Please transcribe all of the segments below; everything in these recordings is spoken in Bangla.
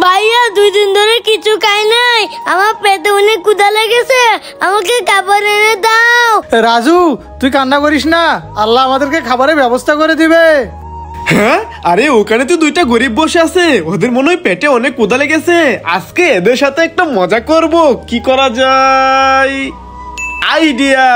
ভাইয়া 2 দিন ধরে কিছু খাই নাই, আমার পেটে অনেক ক্ষুধা লেগেছে, আমাকে খাবার এনে দাও। রাজু তুই কান্না করিস না, আল্লাহ আমাদেরকে খাবারের ব্যবস্থা করে দিবে। হ্যাঁ, আরে ওখানে তো 2টা গরিব বসে আছে, ওদের মনে হয় পেটে অনেক ক্ষুধা লেগেছে। আজকে এদের সাথে একটা মজা করব। কি করা যায়? আইডিয়া!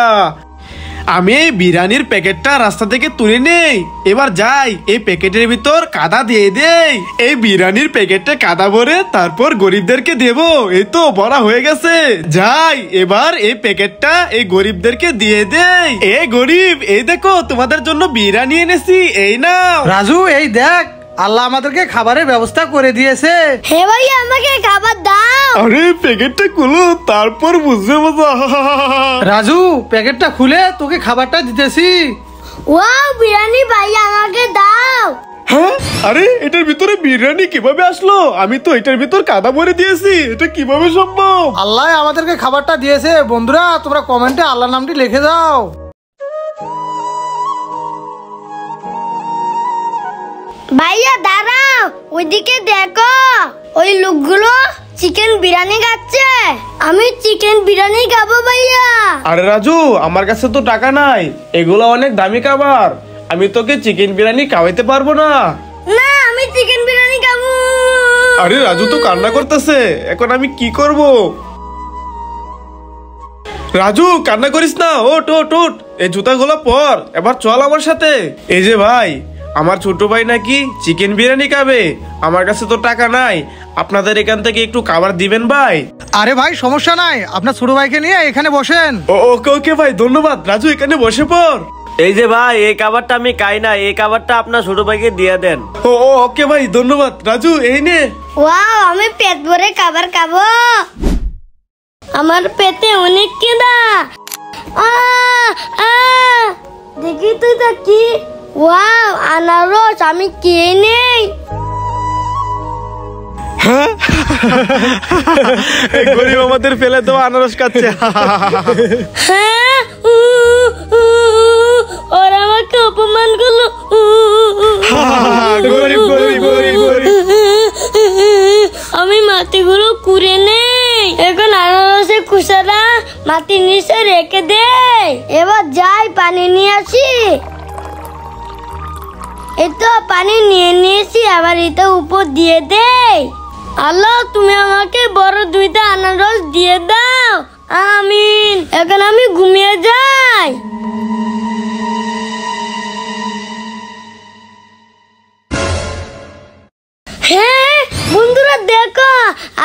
আমি এই বিরিয়ানির প্যাকেটটা রাস্তা থেকে তুলে নেই, এবার যাই এই প্যাকেটের ভিতর কাদা দিয়ে দেই। এই বিরিয়ানির প্যাকেটটা কাদা ভরে তারপর গরিবদেরকে দেব। এই তো ভরা হয়ে গেছে, যাই এবার এই প্যাকেটটা এই গরিবদেরকে দিয়ে দেই। এই গরিব, এই দেখো তোমাদের জন্য বিরিয়ানি এনেছি, এই নাও। রাজু এই দেখ, আল্লাহ আমাদেরকে খাবারের ব্যবস্থা করে দিয়েছে। হে ভাইয়া আমাকে খাবার দাও। আরে প্যাকেটটা খুলো, তারপর বুঝবে মজা। রাজু প্যাকেটটা খুলে তোকে খাবারটা দিতেছি। ওয়াও বিরিয়ানি, ভাইয়া আমাকে দাও। হ্যাঁ, আরে এটার ভিতরে বিরিয়ানি কিভাবে আসলো? আমি তো এটার ভিতর কাদা ভরে দিয়েছি, এটা কিভাবে সম্ভব? আল্লাহ আমাদেরকে খাবারটা দিয়েছে। বন্ধুরা তোমরা কমেন্টে আল্লাহর নামটি লিখে দাও। ভাইয়া দাঁড়াও, ওইদিকে দেখো, ওই লোকগুলো চিকেন বিরিয়ানি খাচ্ছে। আমি চিকেন বিরিয়ানি খাবো ভাইয়া। আরে রাজু, আমার কাছে তো টাকা নাই, এগুলো অনেক দামি খাবার, আমি তোকে চিকেন বিরিয়ানি খাওয়াইতে পারবো না। না, আমি চিকেন বিরিয়ানি খাবো। আরে রাজু তো কান্না করতেছে, এখন আমি কি করব? রাজু কান্না করিস না, ওঠ ওঠ ওঠ, এই জুতাগুলো পর, এবার চল আমার সাথে। এই যে ভাই, আমার ছোট ভাই নাকি চিকেন বিরিয়ানি খাবে, আমার কাছে তো টাকা নাই, আপনাদের এখান থেকে একটু খাবার দিবেন ভাই? আরে ভাই সমস্যা নাই, আপনার ছোট ভাইকে নিয়ে এখানে বসেন। ওকে ওকে ভাই, ধন্যবাদ। রাজু এখানে বসে পড়। এই যে ভাই, এই খাবারটা আমি খাই না, এই খাবারটা আপনার ছোট ভাইকে দিয়ে দেন। ওকে ভাই, ধন্যবাদ। রাজু এই নে। ওয়াও, আমি পেট ভরে খাবার খাবো, আমার পেটে অনেক খিদা। দেখি তুই তো কি, ওয়াও আনারস, আমি খেয়ে নেই। গরিব আমাদের ফেলে দেওয়া আনারস খাচ্ছে। হ্যাঁ, ওরা আমাকে অপমান করলো। গরিব গরিব গরিব গরিব। আমি মাটিগুলো কুড়ে নেই, এখন আনারসের খুসারা মাটির নিচে রেখে দেই। এবার যাই পানি নিয়ে আসি। এতো পানি নিয়ে নিয়েছি, আবার এটা উপর দিয়ে দেই। আল্লাহ তুমি আমাকে বড় 2টা আনারস দিয়ে দাও, আমিন। এখন আমি ঘুমিয়ে যাই। হ্যাঁ বন্ধুরা দেখো,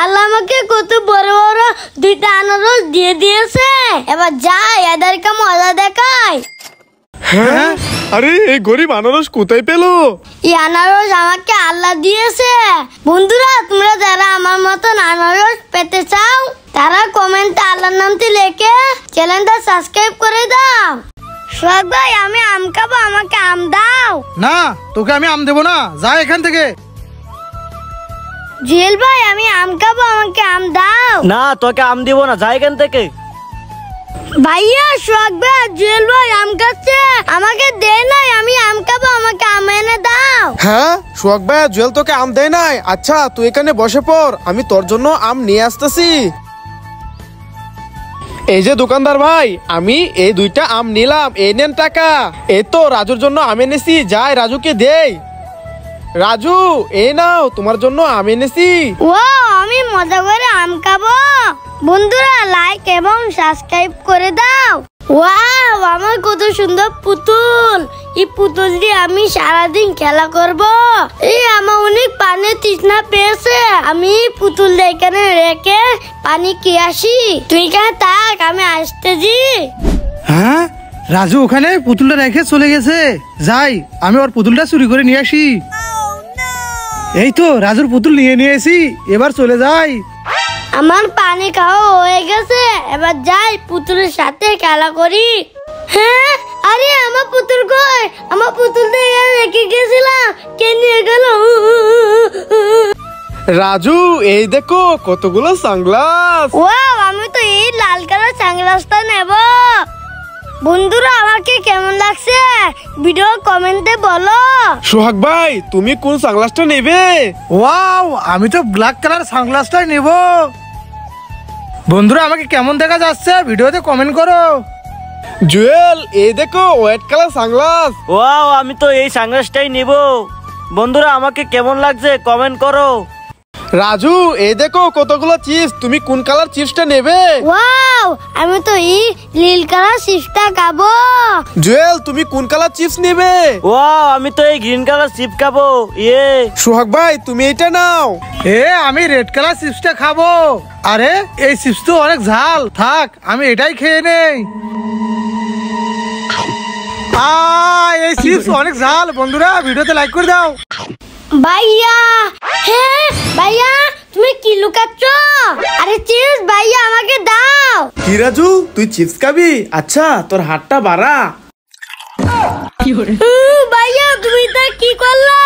আল্লাহ আমাকে কত বড় বড় 2টা আনারস দিয়ে দিয়েছে। এবার যাই এদেরকে মজা দেখাই। হ্যাঁ, আরে এই গরিব আনারস কোথায় পেলো? এই আনারস আমাকে আল্লাহ দিয়েছে। বন্ধুরা তোমরা যারা আমার মতন আনারস পেতে চাও, তারা কমেন্টে আল্লাহর নামটি লিখে চ্যানেলটা সাবস্ক্রাইব করে দাও। সোহাগ ভাই আমি আম খাবো, আমাকে আম দাও। না তোকে আমি আম দেবো না, যা এখান থেকে। জুয়েল ভাই আমি আম খাবো, আমাকে আম দাও। না, তোকে আম দিব না, যা এখান থেকে। ভাইয়া সোহাগ ভাই জুয়েল ভাই আম খাচ্ছে, আমাকে দে নাই, আমি আম খাবো, আমাকে আম এনে দাও। হ্যাঁ, সোহাগ ভাই জুয়েল তোকে আম দেয় নাই? আচ্ছা তুই এখানে বসে পড়, আমি তোর জন্য আম নিয়ে আসতেছি। এই যে দোকানদার ভাই, আমি এই 2টা আম নিলাম, এই নেন টাকা। এই তো রাজুর জন্য আম এনেছি, যাই রাজুকে দেই। রাজু এই নাও, তোমার জন্য আম এনেছি। ও আমি মজা করে আম খাবো। বন্ধুরা লাইক এবং সাবস্ক্রাইব করে দাও। ওয়াও আমার কত সুন্দর পুতুল, এই পুতুল দিয়ে আমি সারাদিন খেলা করব। এই আমার অনেক পানির তৃষ্ণা পেয়েছে, আমি পুতুল এখানে রেখে পানি খেয়ে আসি। তুই এখানে থাক, আমি আসতেছি। হ্যাঁ রাজু ওখানে পুতুলটা রেখে চলে গেছে, যাই আমি ওর পুতুলটা চুরি করে নিয়ে আসি। এই তো রাজুর পুতুল নিয়ে এসি, এবার চলে যাই। আমার পানি খাওয়া হয়ে গেছে, এবার যাই পুতুলের সাথে খেলা করি। হ্যাঁ, আরে আমার পুতুল কই? আমার পুতুলটা এখানে রেখে গেছিলাম, কে নিয়ে গেল? রাজু এই দেখো কতগুলো সানগ্লাস। ওয়াও আমি তো এই লাল কালার সানগ্লাসটা নেব। বন্ধুরা আমাকে কেমন লাগছে ভিডিও কমেন্টে বলো। সোহাগ ভাই তুমি কোন সানগ্লাসটা নেবে? ওয়াও, আমি তো ব্ল্যাক কালার সানগ্লাসটাই নেব। বন্ধুরা আমাকে কেমন দেখা যাচ্ছে ভিডিওতে কমেন্ট করো। জুয়েল এই দেখো হোয়াইট কালার সানগ্লাস। ওয়াও, আমি তো এই সানগ্লাসটাই নিব। বন্ধুরা আমাকে কেমন লাগছে কমেন্ট করো। রাজু এই দেখো কতগুলো চিপস, তুমি কোন কালার চিপসটা নেবে? ওয়াও, আমি তো এই নীল কালার চিপসটা খাবো। জুয়েল তুমি কোন কালার চিপস নেবে? ওয়াও, আমি তো এই গ্রিন কালার চিপ খাবো। ইয়ে সোহাগ ভাই তুমি এটা নাও। আমি রেড কালার চিপসটা খাবো। আরে এই চিপস তো অনেক ঝাল, থাক আমি এটাই খেয়ে নেই। এই চিপস অনেক ঝাল। বন্ধুরা ভিডিওতে লাইক করে দাও। ভাইয়া, হ্যাঁ ভাইয়া তুমি কি লুকাচ্ছ? আরে চিপস ভাইয়া আমাকে দাও। কি রাজু তুই চিপস খাবি? আচ্ছা তোর হাতটা বাড়া। ভাইয়া তুমি তা কি করলা?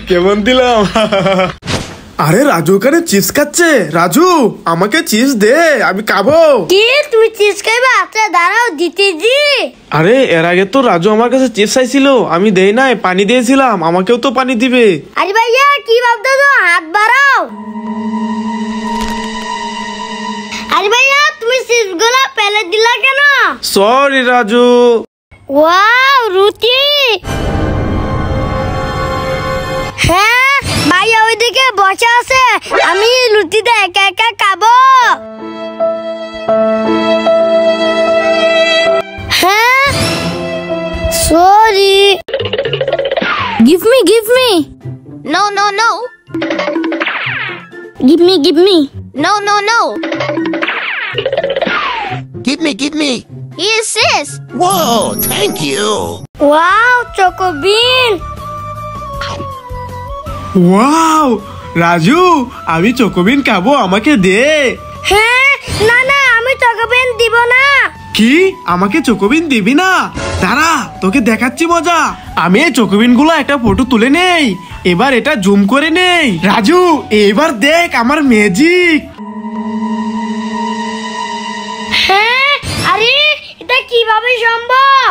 কেমন দিলাম? আরে রাজু ওখানে চিপস খাচ্ছে। রাজু আমাকে চিপস দে, আমি খাবো। কি তুমি চিপস খাইবা? আচ্ছা দাঁড়াও দিতেছি। আরে এর আগে তো রাজু আমার কাছে চিপস চাইছিল, আমি দেই নাই, পানি দিয়েছিলাম, আমাকেও তো পানি দিবে। আরে ভাইয়া কি ভাবতেছো? হাত বাড়াও। আরে ভাইয়া তুমি চিপস গুলা ফেলে দিলা কেন? সরি রাজু। ওয়াও রুটি। হ্যাঁ ভাইয়া ওইদিকে বসে আছে, আমি রুটিটা একা একা খাবো। হ্যাঁ sorry. Give me. No. Give me. No. Give me. Yes, sis. Whoa, thank you. Wow, Choco Bean. Wow Raju আমি চকোবিন খাবো, আমাকে দে। হ্যাঁ না আমি Choco Bean দিব না। কি আমাকে চকোবিন দিবি না? দাঁড়া তোকে দেখাচ্ছি মজা। আমি এই চকোবিন গুলো একটা ফটো তুলে নেই, এবার এটা জুম করে নেই। রাজু এবার দেখ আমার ম্যাজিক। হ্যাঁ আরে এটা কিভাবে সম্ভব?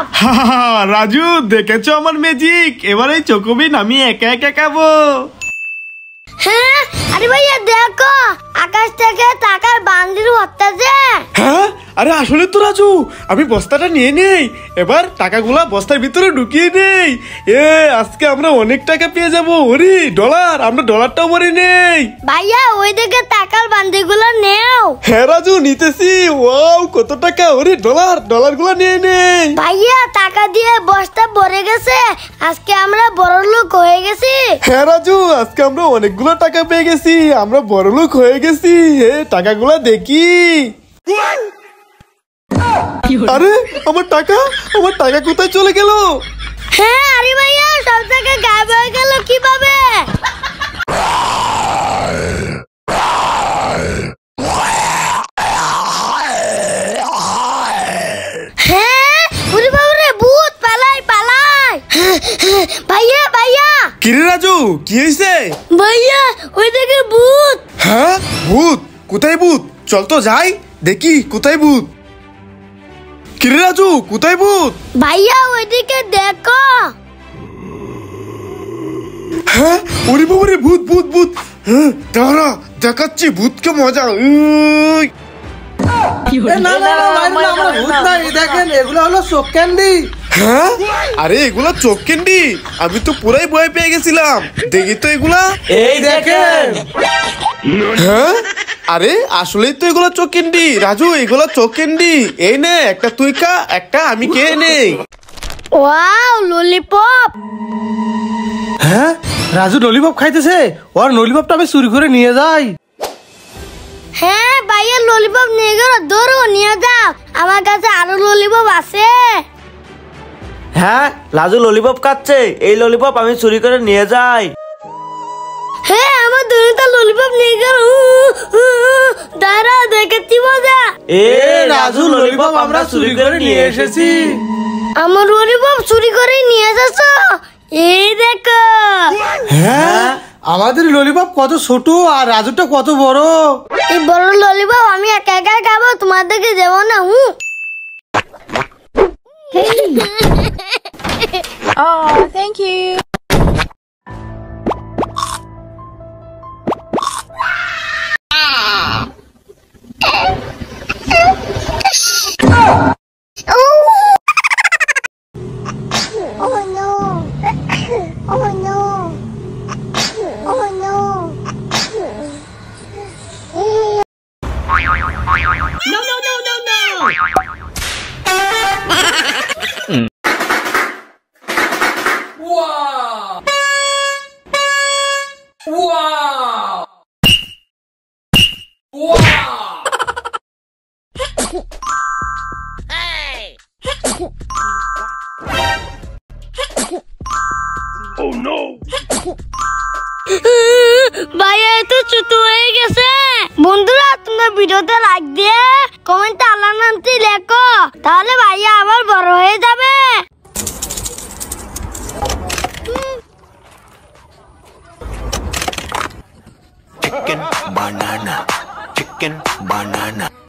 রাজু দেখেছো আমার ম্যাজিক? এবার এই চকোবিন আমি একা একা খাবো। হ্যাঁ আরে ভাইয়া দেখো আকাশ থেকে টাকার বান্ডিল হচ্ছে। হ্যাঁ আরে আসলে তো রাজু, আমি বস্তাটা নিয়ে নেই, এবার টাকাগুলা বস্তার ভিতরে ঢুকিয়ে নেই। আজকে আমরা অনেক টাকা পেয়ে যাবো। ওরে ডলার, আমরা ডলারটাও ভরে নেই। ভাইয়া ওই দিকে টাকার বান্ডিলগুলো নেও। হ্যাঁ রাজু নিতেছি। ওয়াও কত টাকা! ওরে ডলার গুলা নিয়ে নেই। ভাইয়া টাকা দিয়ে বস্তা ভরে গেছে, আজকে আমরা বড়লোক হয়ে গেছি। হ্যাঁ রাজু আজকে আমরা অনেকগুলো টাকা পেয়ে গেছি, আমরা বড়লোক হয়ে গেছি। টাকাগুলা দেখি। আরে আমার টাকা কোথায় চলে গেল? হ্যাঁ আরে ভাইয়া সব টাকা গায়েব হয়ে গেল কিভাবে? হ্যাঁ ওরে বাবা রে, ভূত পালাই। ভাইয়া কিরে রাজু কি হয়েছে? ভাইয়া ওই দিকে ভূত। হ্যাঁ ভূত? কোথায় ভূত? চল তো যাই দেখি কোথায় ভূত। কিরে রাজু কোথায় ভূত? ভাইয়া ওইদিকে দেখো। হ্যাঁ ওরে বাবা রে, ভূত। হ্যাঁ দাঁড়া দেখাচ্ছি ভূতকে মজা। না, ভূত নাই, দেখেন এগুলো হলো চোখ ক্যান্ডি। হ্যাঁ আরে এগুলা চোখ ক্যান্ডি, আমি তো পুরাই ভয় পেয়ে গেছিলাম। দেখি তো এগুলা। এই দেখেন। হ্যাঁ আরে আসলেই তো এগুলা চোখ ক্যান্ডি। রাজু এগুলা চোখ ক্যান্ডি। এই নে একটা তুই খা, একটা আমি খেয়ে নেই। Wow lollipop. হ্যাঁ রাজু ললিপপ খাইতেছে, ওর ললিপপটা আমি চুরি করে নিয়ে যাই। হ্যাঁ ভাইয়া ললিপপ নিয়ে গেল, ধরো নিয়ে যাও, আমার কাছে আরো ললিপপ আছে। হ্যাঁ রাজু ললিপপ খাচ্ছে, এই ললিপপ আমি চুরি করে নিয়ে যাই। হ্যাঁ আমার দুটো ললিপপ নিয়ে গেল। দাঁড়াও দেখাচ্ছি মজা। রাজু ললিপপ আমরা চুরি করে নিয়ে এসেছি। আমার ললিপপ চুরি করে নিয়ে যাচ্ছ? এই দেখো। হ্যাঁ আমাদের ললিপপ কত ছোট আর রাজুটা কত বড়। এই বড় ললিপপ আমি একা একা খাবো, তোমাদেরকে দেবো না। Oh, thank you. ভাইয়া তো ছোট হয়ে গেছে। বন্ধুরা তোমরা ভিডিওতে লাইক দিয়ে কমেন্টে আল্লাহর নামটি লেখো, তাহলে ভাইয়া আবার বড় হয়ে যাবে। Chicken banana.